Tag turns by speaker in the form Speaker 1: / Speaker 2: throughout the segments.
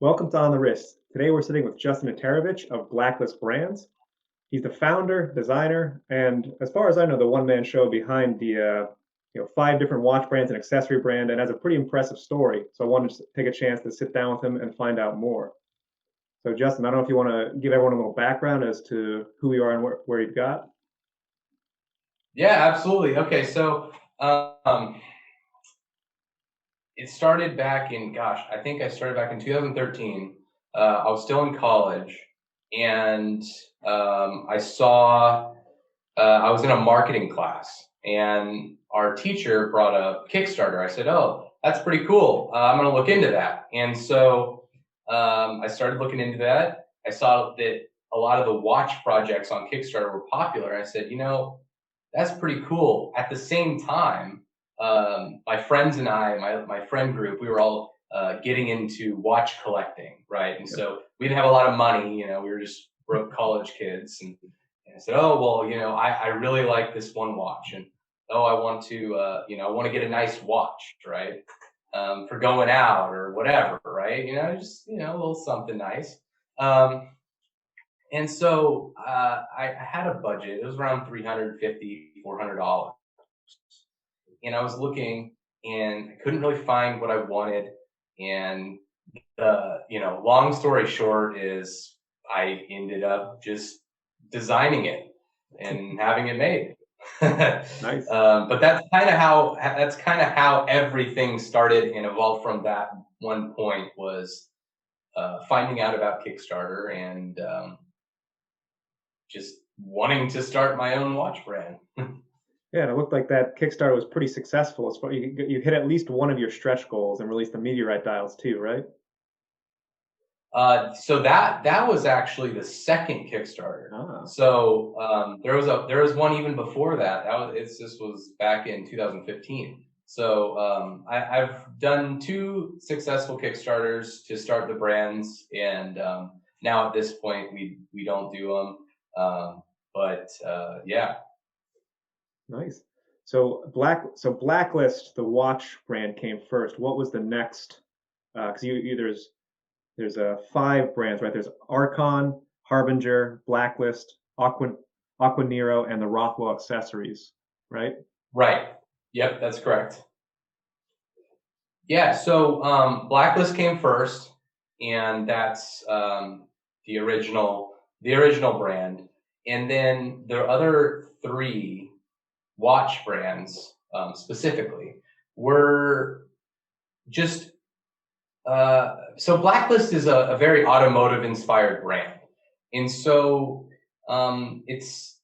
Speaker 1: Welcome to On the Wrist. Today we're sitting with Justin Eterovich of Blacklist Brands. He's the founder, designer, and as far as I know, the one-man show behind the 5 different watch brands and accessory brand, and has a pretty impressive story. So I wanted to take a chance to sit down with him and find out more. So Justin, I don't know if you want to give everyone a little background as to who you are and where you've got.
Speaker 2: Yeah, absolutely. Okay, so it started back in, I think I started back in 2013. I was still in college, and I was in a marketing class, and our teacher brought up Kickstarter. I said, "Oh, that's pretty cool. I'm going to look into that." And so I started looking into that. I saw that a lot of the watch projects on Kickstarter were popular. I said, that's pretty cool. At the same time, my friends and my friend group, we were all getting into watch collecting, right? And so we didn't have a lot of money, we were just broke college kids. And I said, oh, well, I really like this one watch. And, oh, I want to, I want to get a nice watch, right? For going out or whatever, right? Just, a little something nice. And so I had a budget. It was around $350, $400. And I was looking and I couldn't really find what I wanted. And, long story short is I ended up just designing it and having it made.
Speaker 1: Nice.
Speaker 2: But that's kind of how everything started and evolved from that one point was finding out about Kickstarter and just wanting to start my own watch brand.
Speaker 1: Yeah, and it looked like that Kickstarter was pretty successful. You hit at least one of your stretch goals and released the meteorite dials too, right?
Speaker 2: So that was actually the second Kickstarter.
Speaker 1: Ah,
Speaker 2: So there was one even before that. This was back in 2015. So I've done two successful Kickstarters to start the brands, and now at this point we don't do them. But yeah.
Speaker 1: nice. So Blacklist, the watch brand came first. What was the next? Because there's 5 brands, right? There's Archon, Harbinger, Blacklist, Aquenero, and the Rothwell accessories, right?
Speaker 2: Right. Yep, that's correct. Yeah, so Blacklist came first, and that's the original brand, and then the other three watch brands specifically were just so Blacklist is a very automotive inspired brand, and so it's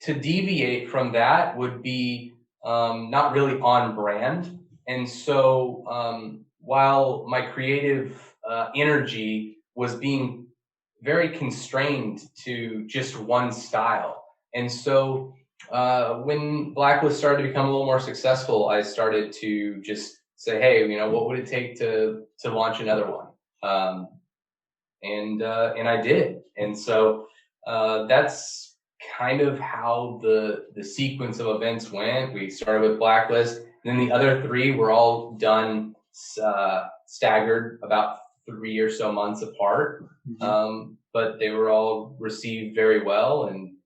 Speaker 2: to deviate from that would be not really on brand. And so while my creative energy was being very constrained to just one style, and so when Blacklist started to become a little more successful, I started to just say, hey, what would it take to launch another one? And I did, and so that's kind of how the sequence of events went. We started with Blacklist, and then the other three were all done staggered about 3 or so months apart. But they were all received very well, and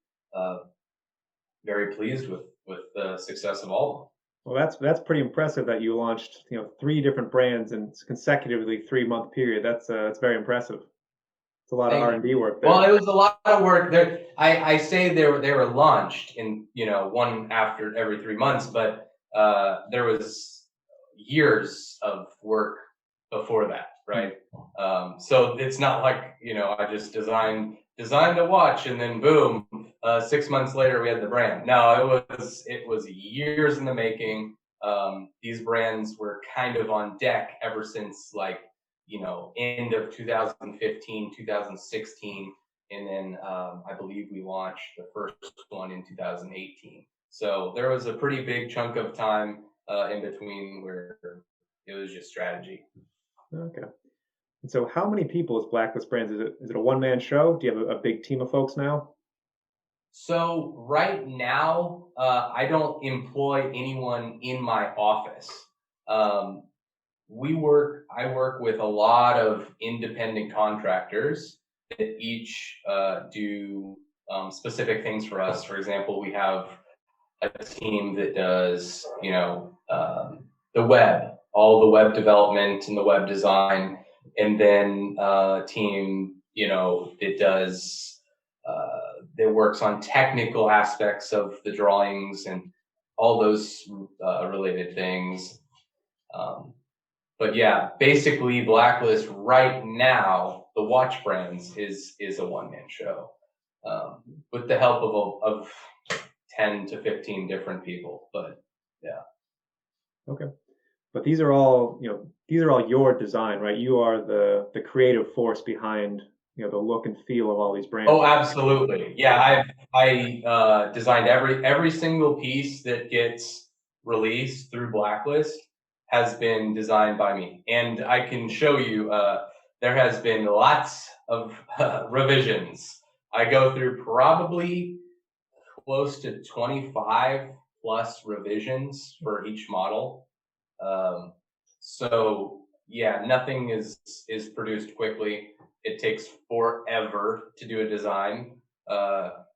Speaker 2: very pleased with the success of all of them.
Speaker 1: Well, that's pretty impressive that you launched 3 different brands in consecutively 3-month period. That's very impressive. It's a lot of
Speaker 2: Thank
Speaker 1: R&D
Speaker 2: you.
Speaker 1: work
Speaker 2: Well,
Speaker 1: there.
Speaker 2: it was a lot of work. There, I say they were launched in one after every 3 months, but there was years of work before that, right? So it's not like I just designed a watch and then boom, 6 months later we had the brand. No, it was years in the making. These brands were kind of on deck ever since end of 2015, 2016, and then I believe we launched the first one in 2018. So there was a pretty big chunk of time in between where it was just strategy.
Speaker 1: Okay. And so how many people is Blacklist Brands? Is it a one-man show? Do you have a big team of folks now?
Speaker 2: So right now, I don't employ anyone in my office. Um, I work with a lot of independent contractors that each do specific things for us. For example, we have a team that does, the web, all the web development and the web design, and then a team, that does, that works on technical aspects of the drawings and all those related things. Um, but yeah, basically Blacklist right now, the watch brands is a one man show, with the help of 10 to 15 different people. But yeah.
Speaker 1: Okay. But these are all, these are all your design, right? You are the creative force behind, the look and feel of all these brands.
Speaker 2: Oh, absolutely. Yeah, I designed every single piece that gets released through Blacklist has been designed by me, and I can show you. There has been lots of revisions. I go through probably close to 25 plus revisions for each model. Um, so yeah, nothing is produced quickly. It takes forever to do a design.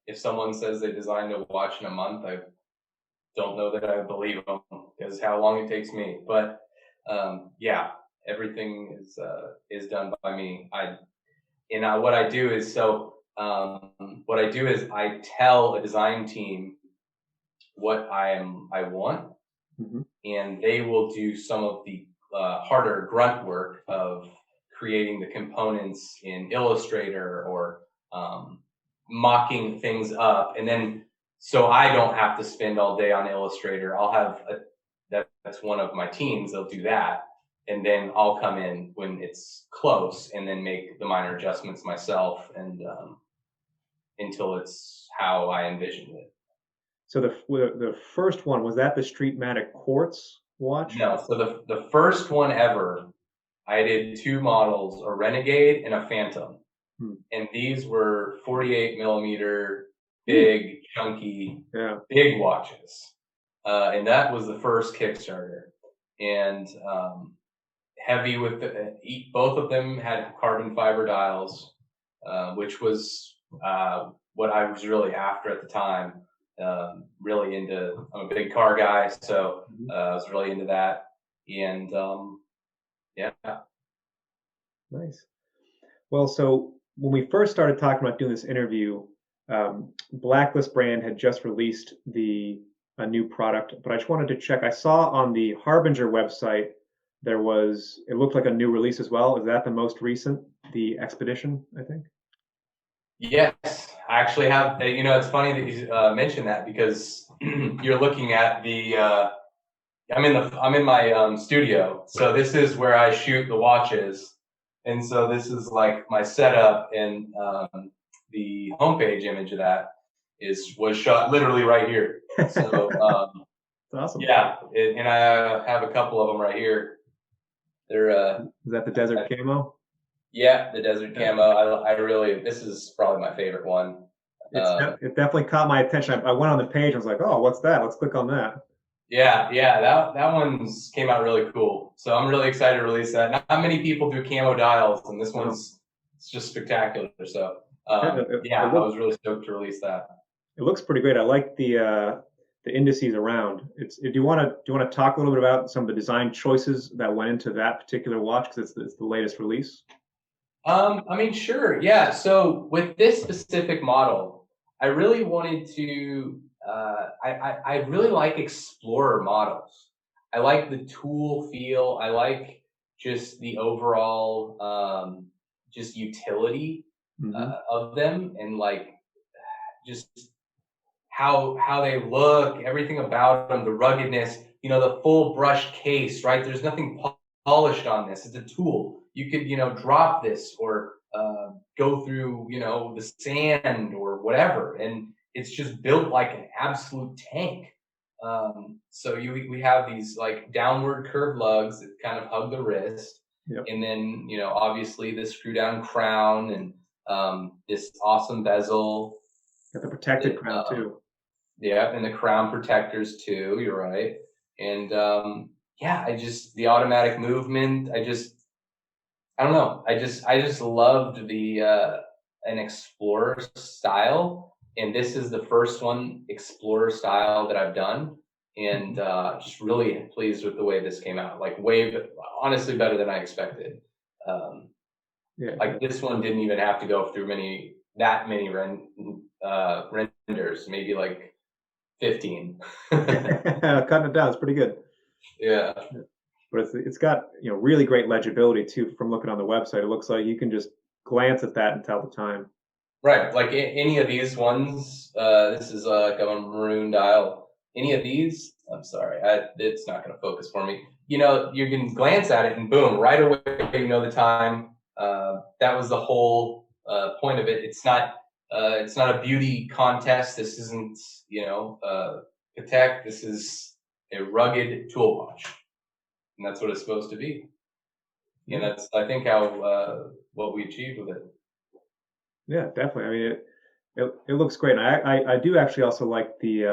Speaker 2: If someone says they designed a watch in a month, I don't know that I believe them because how long it takes me. But yeah, everything is done by me. What I do is what I do is I tell a design team what I want,
Speaker 1: Mhm.
Speaker 2: and they will do some of the harder grunt work of creating the components in Illustrator or mocking things up, and then so I don't have to spend all day on Illustrator. I'll have that's one of my teams. They'll do that, and then I'll come in when it's close, and then make the minor adjustments myself, and until it's how I envisioned it.
Speaker 1: So the first one, was that the Streetmatic Quartz watch?
Speaker 2: No, so the first one ever, I did two models, a Renegade and a Phantom.
Speaker 1: Hmm.
Speaker 2: And these were 48 millimeter,
Speaker 1: Ooh.
Speaker 2: big, chunky,
Speaker 1: Yeah.
Speaker 2: big watches. And that was the first Kickstarter. And heavy with both of them had carbon fiber dials, which was what I was really after at the time. Really into, I'm a big car guy, so I was really into that. And yeah.
Speaker 1: Nice. Well, so when we first started talking about doing this interview, Blacklist brand had just released a new product, but I just wanted to check. I saw on the Harbinger website it looked like a new release as well. Is that the most recent, the Expedition, I think?
Speaker 2: Yes, I actually have. It's funny that you mentioned that because you're looking at the. I'm in my studio, so this is where I shoot the watches, and so this is like my setup, and the homepage image of that was shot literally right here. So
Speaker 1: It's awesome.
Speaker 2: yeah, and I have a couple of them right here. They're
Speaker 1: Is that the desert camo?
Speaker 2: yeah, the desert camo. I really, this is probably my favorite one.
Speaker 1: It definitely caught my attention. I went on the page and was like, oh, what's that? Let's click on that.
Speaker 2: Yeah, that one's came out really cool. So I'm really excited to release that. Not many people do camo dials, and this one's it's just spectacular. So I was really stoked to release that.
Speaker 1: It looks pretty great. I like the indices around. Do you want to talk a little bit about some of the design choices that went into that particular watch because it's the latest release?
Speaker 2: I mean, sure, yeah. So with this specific model, I really wanted to. I really like explorer models. I like the tool feel. I like just the overall just utility of them, and like just how they look, everything about them, the ruggedness, the full brush case, right? There's nothing polished on this. It's a tool. You could, drop this or go through, the sand or whatever, and it's just built like an absolute tank. So we have these like downward curved lugs that kind of hug the wrist,
Speaker 1: Yep.
Speaker 2: and then obviously the screw down crown and this awesome bezel.
Speaker 1: Got the protected crown too.
Speaker 2: Yeah, and the crown protectors too. You're right, and yeah, the automatic movement. I don't know. I just loved the an explorer style, and this is the first one explorer style that I've done, and just really pleased with the way this came out. Like honestly better than I expected. Um,
Speaker 1: Yeah.
Speaker 2: like this one didn't even have to go through that many renders, maybe like 15.
Speaker 1: Cutting it down is pretty good.
Speaker 2: Yeah.
Speaker 1: But it's got, really great legibility too. From looking on the website, it looks like you can just glance at that and tell the time.
Speaker 2: Right, like any of these ones, this is like a maroon dial. Any of these, I'm sorry, it's not going to focus for me. You can glance at it and boom, right away you know the time. That was the whole point of it. It's not a beauty contest. This isn't, Patek. This is a rugged tool watch, and that's what it's supposed to be. And that's, I think, how what we achieved with it.
Speaker 1: Yeah, definitely. I mean, it looks great. And I do actually also like the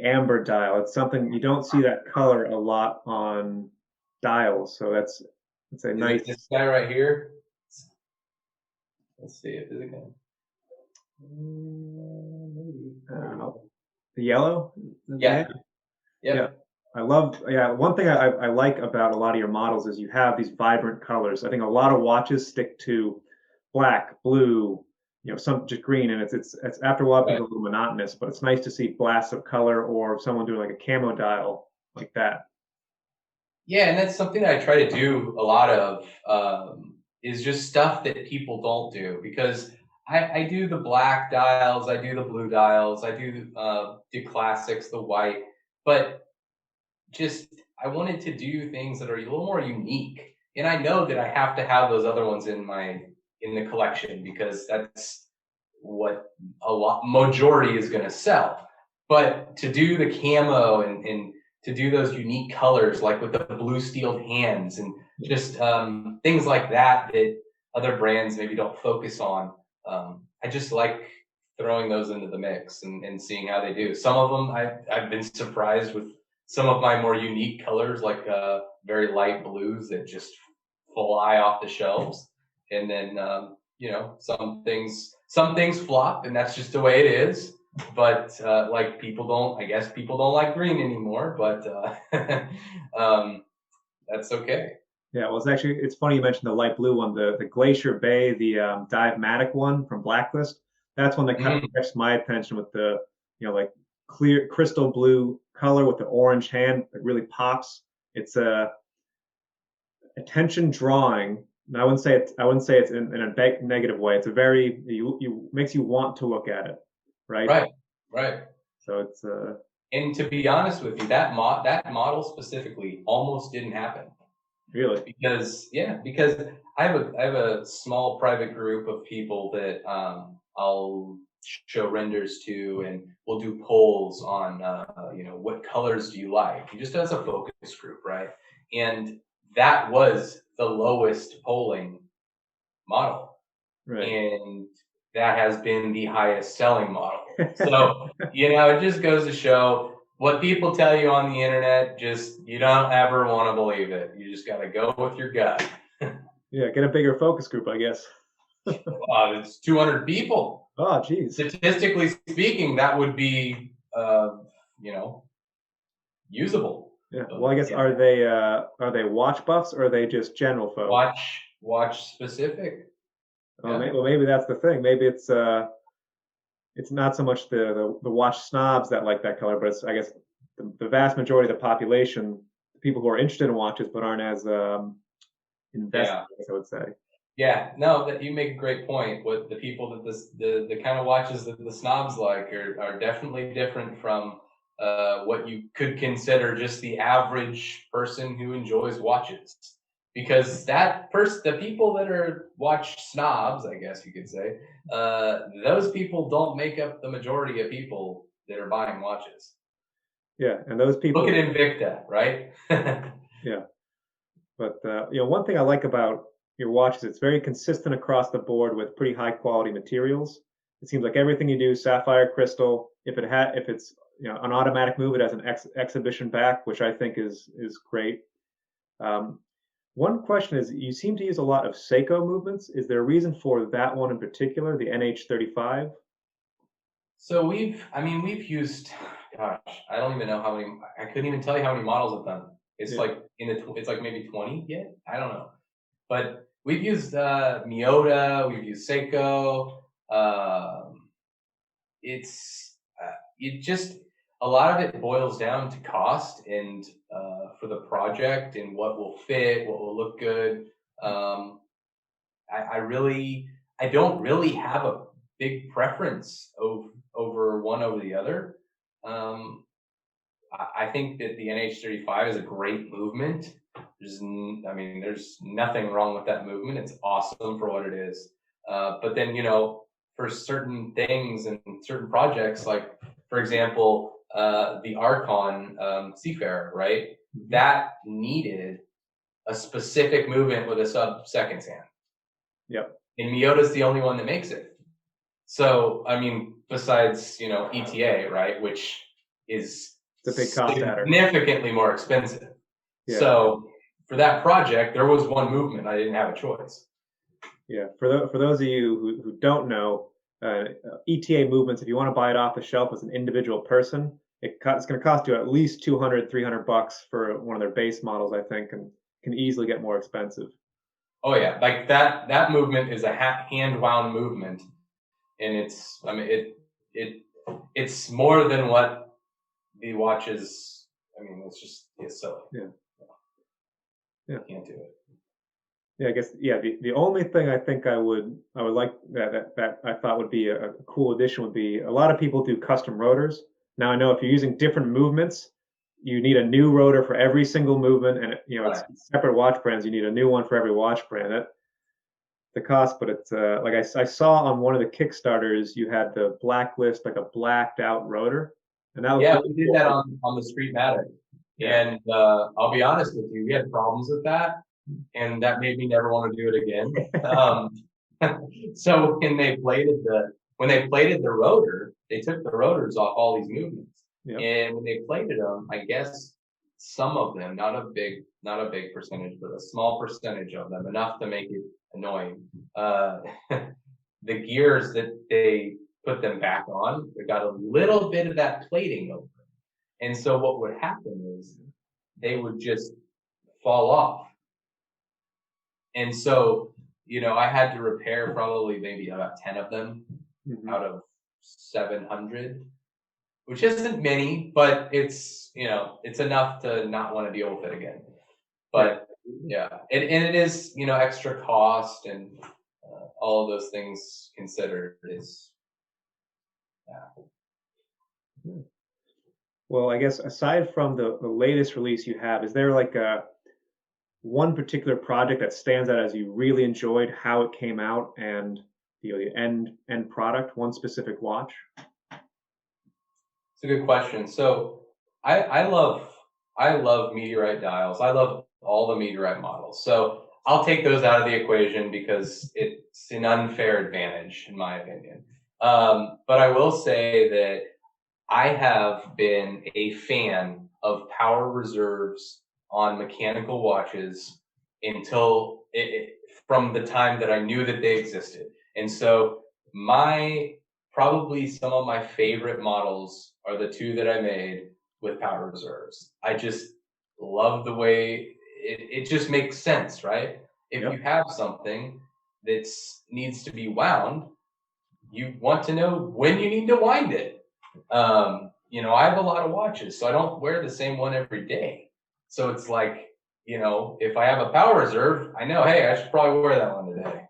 Speaker 1: amber dial. It's something you don't see that color a lot on dials, so it's a
Speaker 2: Is
Speaker 1: nice.
Speaker 2: it this guy right here? Let's see if it's again.
Speaker 1: The yellow.
Speaker 2: Yeah.
Speaker 1: Yeah. I love. Yeah, one thing I like about a lot of your models is you have these vibrant colors. I think a lot of watches stick to black, blue, some just green, and it's after a while it becomes
Speaker 2: Right.
Speaker 1: a little monotonous. But it's nice to see blasts of color or someone doing like a camo dial like that.
Speaker 2: Yeah, and that's something that I try to do a lot of, is just stuff that people don't do, because I do the black dials, I do the blue dials, I do the classics, the white, but just I wanted to do things that are a little more unique. And I know that I have to have those other ones in the collection, because that's what a lot majority is going to sell. But to do the camo and to do those unique colors, like with the blue steeled hands and just things like that that other brands maybe don't focus on. I just like throwing those into the mix and seeing how they do. Some of them I've been surprised with some of my more unique colors, like very light blues that just fly off the shelves. And then some things flop, and that's just the way it is. But like I guess people don't like green anymore, but that's okay.
Speaker 1: Yeah, well, it's funny you mentioned the light blue one, the Glacier Bay, the Dive-Matic one from Blacklist. That's one that kind of
Speaker 2: Mm,
Speaker 1: catches my attention with the, like clear crystal blue color with the orange hand that really pops. It's a attention drawing. And I wouldn't say it's in a negative way. It's a very you makes you want to look at it, right?
Speaker 2: right, right.
Speaker 1: So it's
Speaker 2: And to be honest with you, that model specifically almost didn't happen.
Speaker 1: really.
Speaker 2: Because I have a small private group of people that I'll show renders to, and we'll do polls on what colors do you like, just as a focus group, right? And that was the lowest polling model,
Speaker 1: Right.
Speaker 2: and that has been the highest selling model. So it just goes to show, what people tell you on the internet, just you don't ever want to believe it. You just got to go with your gut.
Speaker 1: Yeah, get a bigger focus group, I guess.
Speaker 2: It's 200 people.
Speaker 1: Oh, geez.
Speaker 2: Statistically speaking, that would be, usable.
Speaker 1: Yeah. Well, I guess are they watch buffs or are they just general folk?
Speaker 2: Watch specific.
Speaker 1: Oh,
Speaker 2: Yeah.
Speaker 1: well, maybe that's the thing. Maybe it's not so much the watch snobs that like that color, but it's, I guess, the vast majority of the population, the people who are interested in watches but aren't as invested,
Speaker 2: Yeah.
Speaker 1: I guess I would say.
Speaker 2: Yeah, no, that you make a great point. What the people that the kind of watches that the snobs like are definitely different from what you could consider just the average person who enjoys watches. Because the people that are watch snobs, I guess you could say, those people don't make up the majority of people that are buying watches.
Speaker 1: Yeah, and those
Speaker 2: Look
Speaker 1: people,
Speaker 2: at Invicta, right?
Speaker 1: yeah. But one thing I like about your watch is it's very consistent across the board with pretty high quality materials. It seems like everything you do, sapphire, crystal. If it's an automatic move. It has an exhibition back, which I think is great. One question is, you seem to use a lot of Seiko movements. Is there a reason for that one in particular, the NH35?
Speaker 2: So we've used, gosh, I don't even know how many. I couldn't even tell you how many models I've done. It's
Speaker 1: Yeah.
Speaker 2: like it's like maybe 20 yet. I don't know, but we've used Miyota, we've used Seiko. It's it just a lot of it boils down to cost and for the project and what will fit, what will look good. Um, I don't really have a big preference over one over the other. Um, I think that the NH35 is a great movement. There's nothing wrong with that movement. It's awesome for what it is. But then, for certain things and certain projects, like for example, the Archon Seafarer, right? That needed a specific movement with a sub seconds hand.
Speaker 1: Yep.
Speaker 2: And Miyota's the only one that makes it. So, besides, ETA, right, which is
Speaker 1: It's a big cost adder.
Speaker 2: significantly more expensive.
Speaker 1: Yeah.
Speaker 2: So, for that project, there was one movement. I didn't have a choice.
Speaker 1: Yeah. For those of you who don't know, ETA movements, if you want to buy it off the shelf as an individual person, it's going to cost you at least $200-300 for one of their base models, I think, and can easily get more expensive.
Speaker 2: Oh yeah, like that movement is a hand wound movement, and it's more than what the watch is. It's silly.
Speaker 1: Yeah.
Speaker 2: You can't do it.
Speaker 1: Yeah, I guess the only thing I think I would like that I thought would be a cool addition would be a lot of people do custom rotors. Now I know if you're using different movements, you need a new rotor for every single movement, and
Speaker 2: Right.
Speaker 1: it's separate watch brands. You need a new one for every watch brand. That the cost, but it's like I saw on one of the Kickstarters, you had the Blacklist, like a blacked out rotor, and that was
Speaker 2: Yeah,
Speaker 1: really
Speaker 2: we did
Speaker 1: cool.
Speaker 2: that on the Street Matic.
Speaker 1: Yeah.
Speaker 2: And I'll be honest with you, we had problems with that, and that made me never want to do it again. So when they plated the rotor, they took the rotors off all these movements,
Speaker 1: Yep.
Speaker 2: and when they plated them, I guess some of them, not a big percentage, but a small percentage of them, enough to make it annoying. The gears that they put them back on, they got a little bit of that plating over. And so what would happen is they would just fall off. And so, I had to repair probably maybe about 10 of them out of 700, which isn't many, but it's enough to not want to deal with it again. But yeah, and it is, extra cost and all of those things considered is, yeah.
Speaker 1: Well, I guess aside from the latest release you have, is there like one particular project that stands out as you really enjoyed how it came out and the end product, one specific watch?
Speaker 2: It's a good question. So I love meteorite dials. I love all the meteorite models. So I'll take those out of the equation because it's an unfair advantage in my opinion. But I will say that I have been a fan of power reserves on mechanical watches from the time that I knew that they existed. And so probably some of my favorite models are the two that I made with power reserves. I just love the way it just makes sense, right? If you have something that needs to be wound, you want to know when you need to wind it. I have a lot of watches, so I don't wear the same one every day. So it's like, if I have a power reserve, I know, hey, I should probably wear that one today.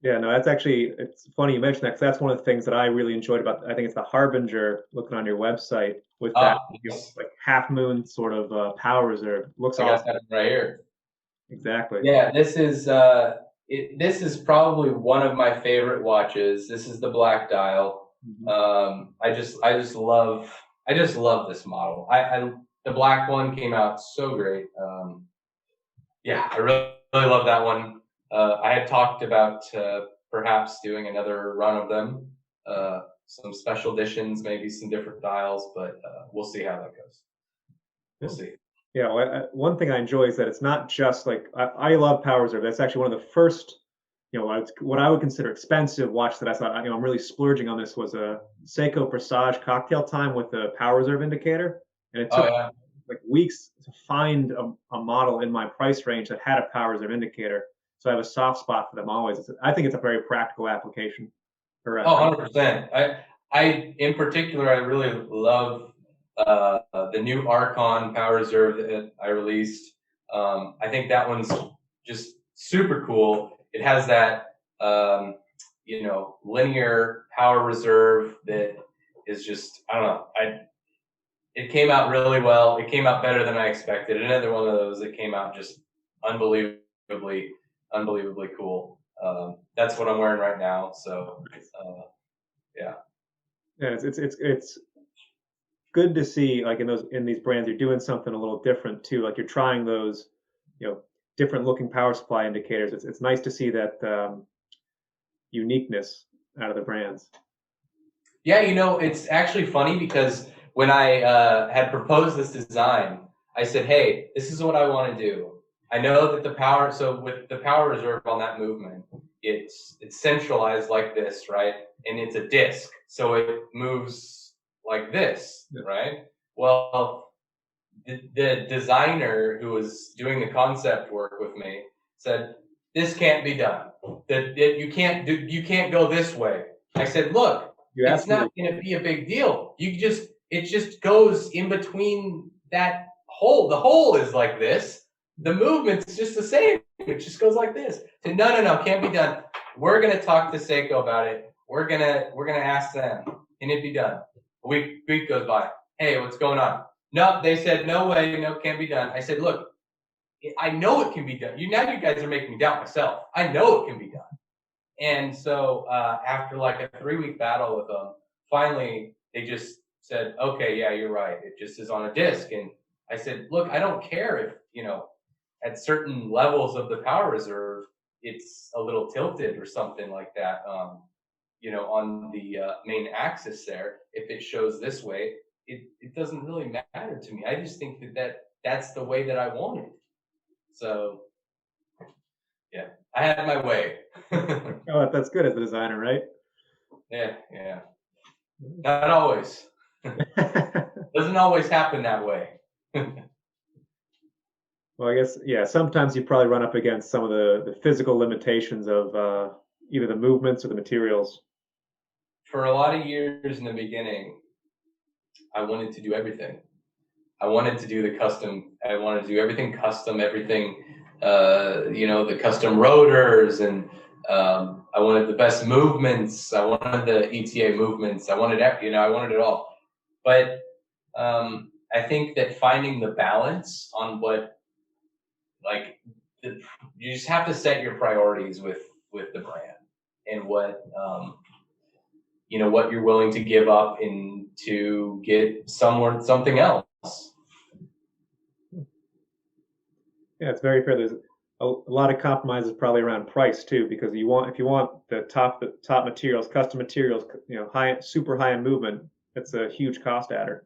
Speaker 1: Yeah, no, it's funny you mentioned that because that's one of the things that I really enjoyed about, I think it's the Harbinger, looking on your website with that
Speaker 2: Yes.
Speaker 1: like half moon sort of power reserve. Looks
Speaker 2: I got
Speaker 1: awesome.
Speaker 2: that right here.
Speaker 1: Exactly.
Speaker 2: Yeah, this is probably one of my favorite watches. This is the black dial. I just love this model. The black one came out so great. Yeah, I really love that one. I had talked about perhaps doing another run of them some special editions, maybe some different dials, but we'll see how that goes. We'll see.
Speaker 1: Yeah, well, one thing I enjoy is that it's not just like I love Power Reserve. That's actually one of the first, what I would consider expensive watch that I thought, I'm really splurging on this was a Seiko Presage Cocktail Time with the Power Reserve indicator, and it took like weeks to find a model in my price range that had a Power Reserve indicator. So I have a soft spot for them always. I think it's a very practical application.
Speaker 2: Oh, 100%. I in particular, I really love the new Archon Power Reserve that I released. I think that one's just super cool. It has that, linear power reserve that is just, I don't know. It came out really well. It came out better than I expected. Another one of those that came out just unbelievably cool. That's what I'm wearing right now. So, yeah.
Speaker 1: Yeah, it's good to see, like in these brands, you're doing something a little different too. Like you're trying those, different looking power supply indicators. It's nice to see that uniqueness out of the brands.
Speaker 2: Yeah, it's actually funny because when I had proposed this design, I said, hey, this is what I want to do. I know that so with the power reserve on that movement, it's centralized like this, right? And it's a disc, so it moves like this, right? Well, the designer who was doing the concept work with me said, this can't be done. That you can't go this way. I said, look, it's not going to be a big deal. It just goes in between that hole. The hole is like this. The movement's just the same. It just goes like this. I said, no, can't be done. We're gonna talk to Seiko about it. We're gonna ask them. Can it be done? A week goes by. Hey, what's going on? No, they said no way. No, can't be done. I said, look, I know it can be done. You guys are making me doubt myself. I know it can be done. And so after like a 3-week battle with them, finally they just said, okay, yeah, you're right. It just is on a disc. And I said, look, I don't care if, at certain levels of the power reserve, it's a little tilted or something like that, on the main axis there. If it shows this way, it doesn't really matter to me. I just think that's the way that I want it. So, yeah, I had my way.
Speaker 1: Oh, that's good as a designer, right?
Speaker 2: Yeah. Not always. Doesn't always happen that way.
Speaker 1: Well, I guess, yeah, sometimes you probably run up against some of the physical limitations of either the movements or the materials.
Speaker 2: For a lot of years in the beginning, I wanted to do everything. I wanted to do I wanted to do everything custom, everything, the custom rotors, and I wanted the best movements. I wanted the ETA movements. I wanted I wanted it all. But I think that finding the balance on you just have to set your priorities with the brand and what what you're willing to give up to get something else.
Speaker 1: Yeah, it's very fair. There's a lot of compromises probably around price too, because if you want the top materials, custom materials, super high end movement, it's a huge cost adder.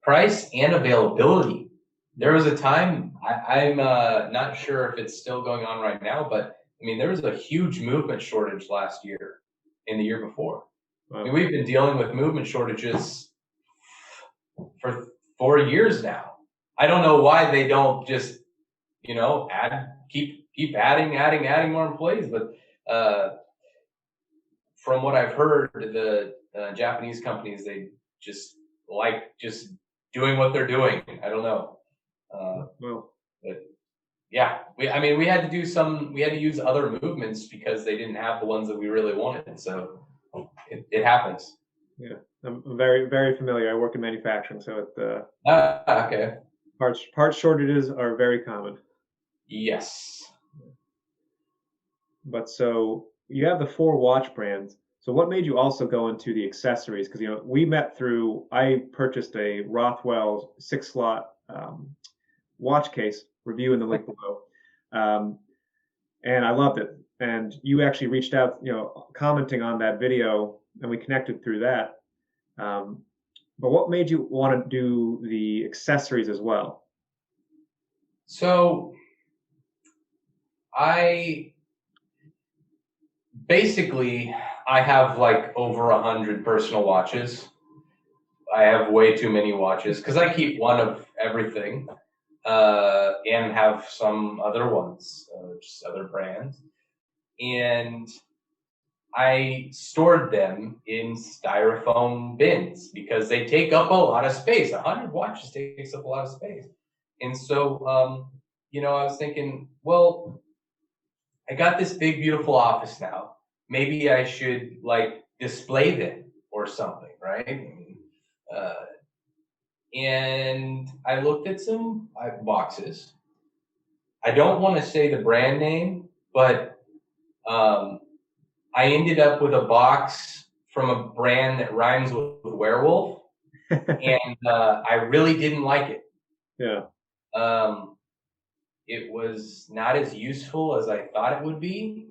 Speaker 2: Price and availability. There was a time, I'm not sure if it's still going on right now, but I mean, there was a huge movement shortage last year and the year before. Wow. I mean, we've been dealing with movement shortages for 4 years now. I don't know why they don't just, keep adding more employees. But from what I've heard, the Japanese companies, they just like just doing what they're doing. I don't know. But yeah, we had to use other movements because they didn't have the ones that we really wanted. So it happens.
Speaker 1: Yeah, I'm very, very familiar. I work in manufacturing, so
Speaker 2: okay.
Speaker 1: Parts shortages are very common.
Speaker 2: Yes.
Speaker 1: But so you have the 4 watch brands. So what made you also go into the accessories? Because we met I purchased a Rothwell 6-slot watch case. Review in the link below, and I loved it. And you actually reached out, commenting on that video, and we connected through that. Um, but what made you want to do the accessories as well?
Speaker 2: So I basically I have like over 100 personal watches. I have way too many watches because I keep one of everything, and have some other ones, just other brands. And I stored them in styrofoam bins because they take up a lot of space. 100 watches takes up a lot of space. And so, I was thinking, well, I got this big, beautiful office now. Maybe I should like display them or something, right? I mean, and I looked at some boxes. I don't want to say the brand name, but um, I ended up with a box from a brand that rhymes with werewolf, and I really didn't like it.
Speaker 1: Yeah.
Speaker 2: Um, it was not as useful as I thought it would be.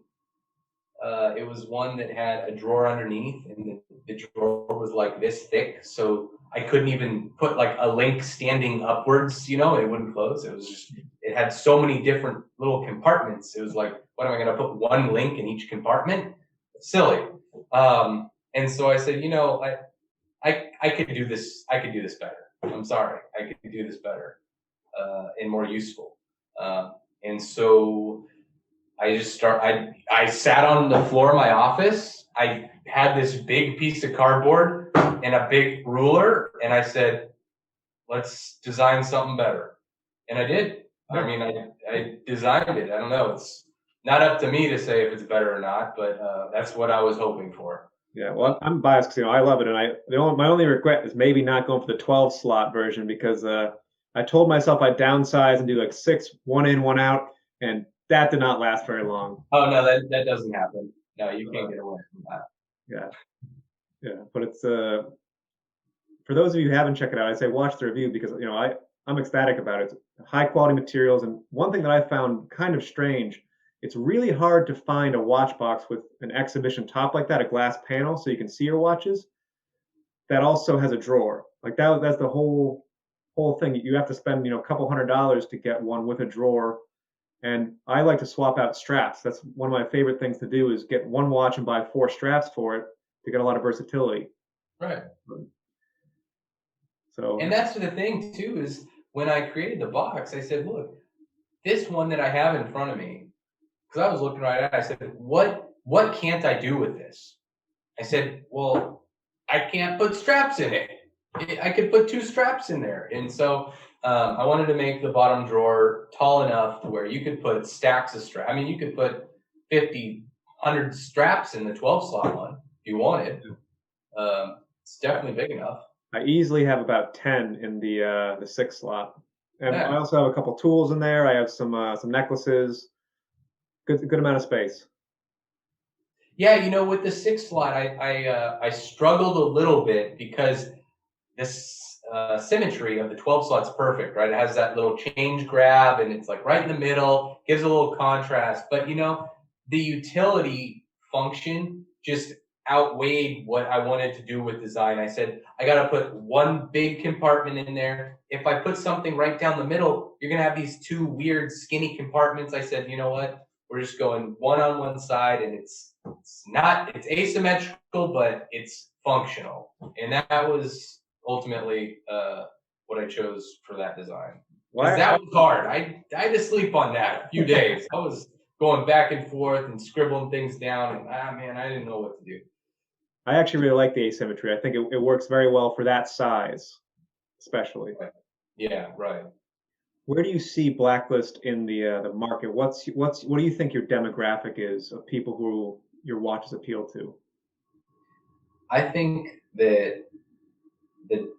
Speaker 2: It was one that had a drawer underneath, and the drawer was like this thick, so I couldn't even put like a link standing upwards. It wouldn't close. It had so many different little compartments. It was like, what am I going to put one link in each compartment? It's silly. And so I said, I could do this. I could do this better. I'm sorry, I could do this better, and more useful. And so I sat on the floor of my office. I had this big piece of cardboard and a big ruler, and I said, let's design something better. And I did. I mean, I designed it. I don't know. It's not up to me to say if it's better or not, but that's what I was hoping for.
Speaker 1: Yeah, well, I'm biased because I love it, and my only regret is maybe not going for the 12 slot version because I told myself I'd downsize and do like 6, one in, one out, and that did not last very long.
Speaker 2: Oh no, that doesn't happen. No, you can't get away from that.
Speaker 1: Yeah, yeah, but it's for those of you who haven't checked it out, I say watch the review because I'm ecstatic about it. It's high quality materials, and one thing that I found kind of strange, it's really hard to find a watch box with an exhibition top like that, a glass panel, so you can see your watches. That also has a drawer. Like that's the whole thing. You have to spend a couple $100s to get one with a drawer. And I like to swap out straps. That's one of my favorite things to do is get one watch and buy 4 straps for it to get a lot of versatility.
Speaker 2: Right.
Speaker 1: So
Speaker 2: And that's the thing too, is when I created the box, I said, look, this one that I have in front of me, because I was looking right at it, I said, what can't I do with this? I said, well, I can't put straps in it. I could put 2 straps in there. And so I wanted to make the bottom drawer tall enough to where you could put stacks of straps. I mean, you could put 50, 100 straps in the 12 slot one if you wanted. It's definitely big enough.
Speaker 1: I easily have about 10 in the 6 slot. And
Speaker 2: Yeah.
Speaker 1: I also have a couple tools in there. I have some necklaces. Good amount of space.
Speaker 2: Yeah, with the 6 slot, I struggled a little bit because this symmetry of the 12 slot's perfect, right? It has that little change grab, and it's like right in the middle, gives a little contrast. But the utility function just outweighed what I wanted to do with design. I said, I got to put one big compartment in there. If I put something right down the middle, you're going to have these 2 weird skinny compartments. I said, you know what? We're just going one on one side, and it's asymmetrical, but it's functional. And that was ultimately what I chose for that design. Because that was hard. I had to sleep on that a few days. I was going back and forth and scribbling things down, and man, I didn't know what to do.
Speaker 1: I actually really like the asymmetry. I think it works very well for that size, especially.
Speaker 2: Right. Yeah, right.
Speaker 1: Where do you see Blacklist in the market? What do you think your demographic is of people who your watches appeal to?
Speaker 2: I think that the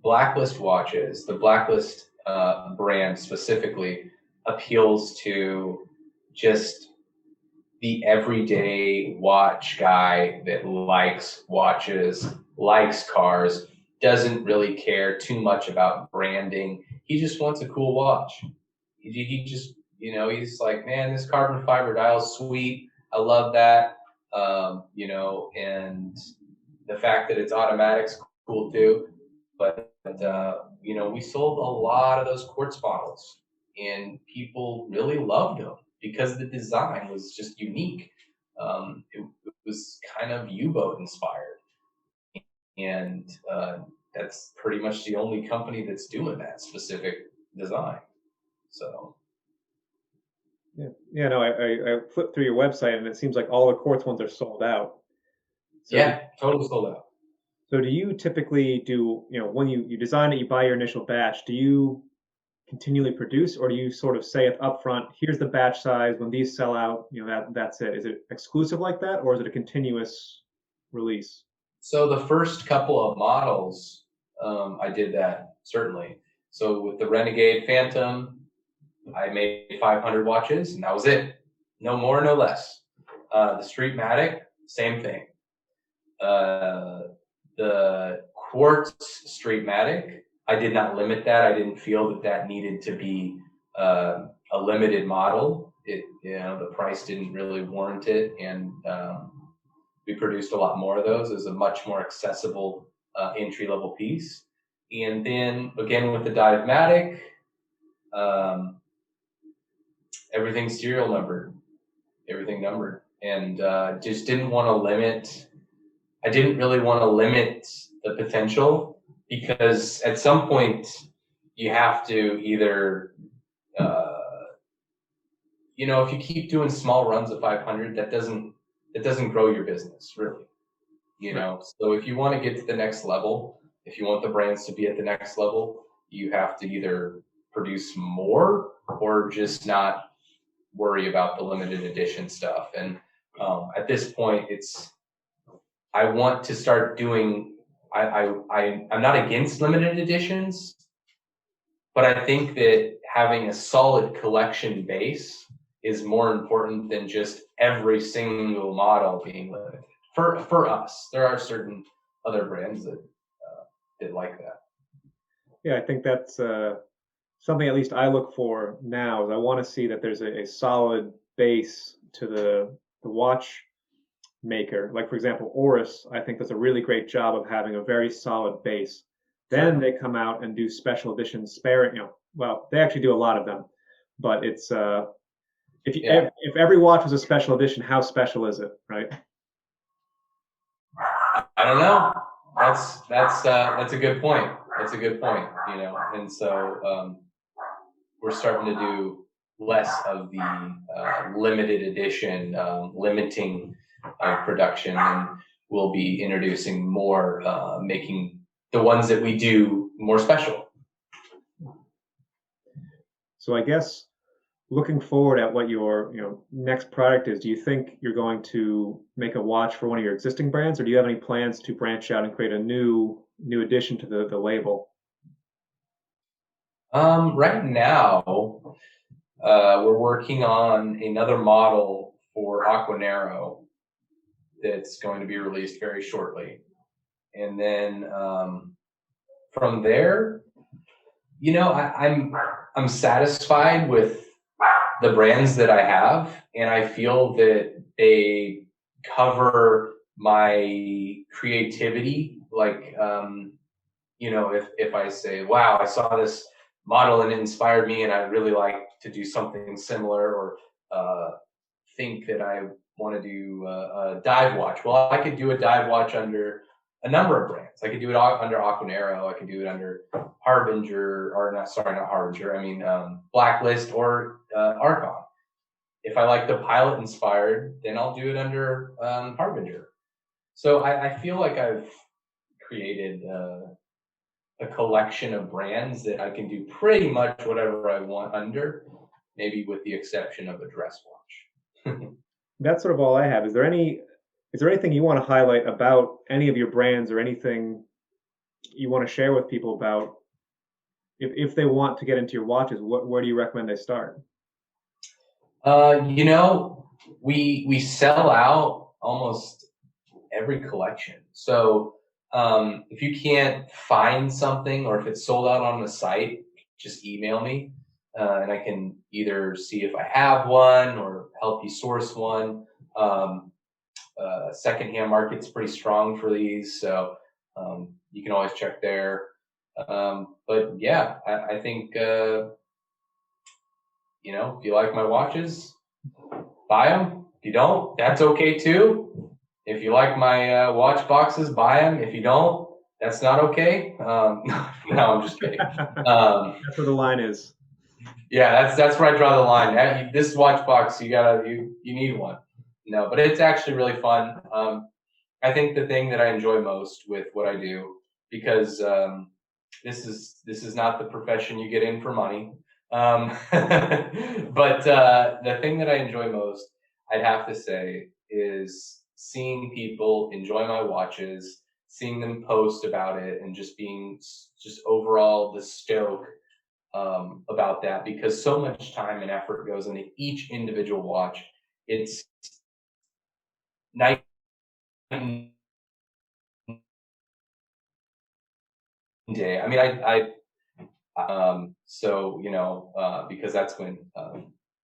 Speaker 2: Blacklist watches, the Blacklist brand specifically, appeals to just the everyday watch guy that likes watches, likes cars, doesn't really care too much about branding. He just wants a cool watch. He just, he's like, man, this carbon fiber dial's sweet. I love that. And the fact that it's automatic's cool too. But we sold a lot of those quartz bottles, and people really loved them because the design was just unique. It was kind of U-boat inspired, and that's pretty much the only company that's doing that specific design. So
Speaker 1: Yeah. No, I flipped through your website and it seems like all the quartz ones are sold out. So
Speaker 2: yeah, totally sold out.
Speaker 1: so do you typically do, when you design it, you buy your initial batch, do you continually produce, or do you sort of say it upfront, here's the batch size, when these sell out, that's it? Is it exclusive like that, or is it a continuous release?
Speaker 2: So the first couple of models, I did that certainly. So with the Renegade Phantom, I made 500 watches, and that was it. No more, no less. The Streetmatic, same thing. The Quartz Streetmatic, I did not limit that. I didn't feel that that needed to be a limited model. The price didn't really warrant it, and we produced a lot more of those as a much more accessible entry-level piece. And then again with the Dive-Matic, everything's serial numbered, everything numbered, and just didn't want to limit. I didn't really want to limit the potential, because at some point you have to either, if you keep doing small runs of 500, that doesn't grow your business really. So if you want to get to the next level, if you want the brands to be at the next level, you have to either produce more or just not worry about the limited edition stuff. And at this point, I want to start doing. I'm not against limited editions, but I think that having a solid collection base is more important than just every single model being limited. For us, there are certain other brands that like that.
Speaker 1: Yeah, I think that's something at least I look for now. Is I want to see that there's a solid base to the watch maker. Like for example, Oris, I think does a really great job of having a very solid base. Then they come out and do special editions, sparing. Well, they actually do a lot of them, but it's if every watch was a special edition, how special is it, right?
Speaker 2: I don't know. That's a good point. That's a good point. And so we're starting to do less of the limited edition, limiting production, and we'll be introducing more, making the ones that we do more special.
Speaker 1: So I guess looking forward at what your next product is, do you think you're going to make a watch for one of your existing brands, or do you have any plans to branch out and create a new addition to the label?
Speaker 2: Right now, we're working on another model for Aquenero that's going to be released very shortly, and then from there, I'm satisfied with the brands that I have, and I feel that they cover my creativity. Like, if I say, wow, I saw this model and it inspired me and I'd really like to do something similar, or think that I want to do a dive watch. Well, I could do a dive watch under a number of brands. I could do it under Aquenero. I could do it under Harbinger, or not Harbinger. I mean, Blacklist or Archon. If I like the pilot inspired, then I'll do it under Harbinger. So I feel like I've created a collection of brands that I can do pretty much whatever I want under, maybe with the exception of a dress watch.
Speaker 1: That's sort of all I have. Is there anything you want to highlight about any of your brands, or anything you want to share with people about if they want to get into your watches? Where do you recommend they start?
Speaker 2: We sell out almost every collection. So if you can't find something, or if it's sold out on the site, just email me, and I can either see if I have one or help you source one. secondhand market's pretty strong for these, so you can always check there. But yeah, I think you know, if you like my watches, buy them. If you don't, that's okay too. If you like my watch boxes, buy them. If you don't, that's not okay. No, I'm just kidding.
Speaker 1: That's where the line is.
Speaker 2: Yeah, that's where I draw the line. This watch box, you need one. No, but it's actually really fun. I think the thing that I enjoy most with what I do, because this is not the profession you get in for money. But the thing that I enjoy most, I'd have to say, is seeing people enjoy my watches, seeing them post about it, and just being just overall the stoke about that, because so much time and effort goes into each individual watch. It's night and day. I mean, so you know, because that's when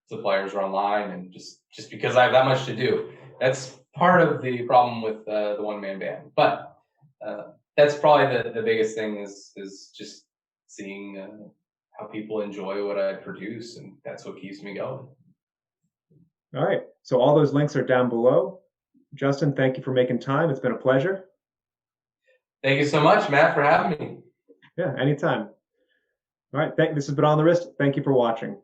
Speaker 2: suppliers are online, and just because I have that much to do, that's part of the problem with the one man band. But that's probably the biggest thing is just seeing how people enjoy what I produce, and that's what keeps me going.
Speaker 1: All right. So all those links are down below. Justin, thank you for making time. It's been a pleasure.
Speaker 2: Thank you so much, Matt, for having me.
Speaker 1: Yeah, anytime. All right. This has been On the Wrist. Thank you for watching.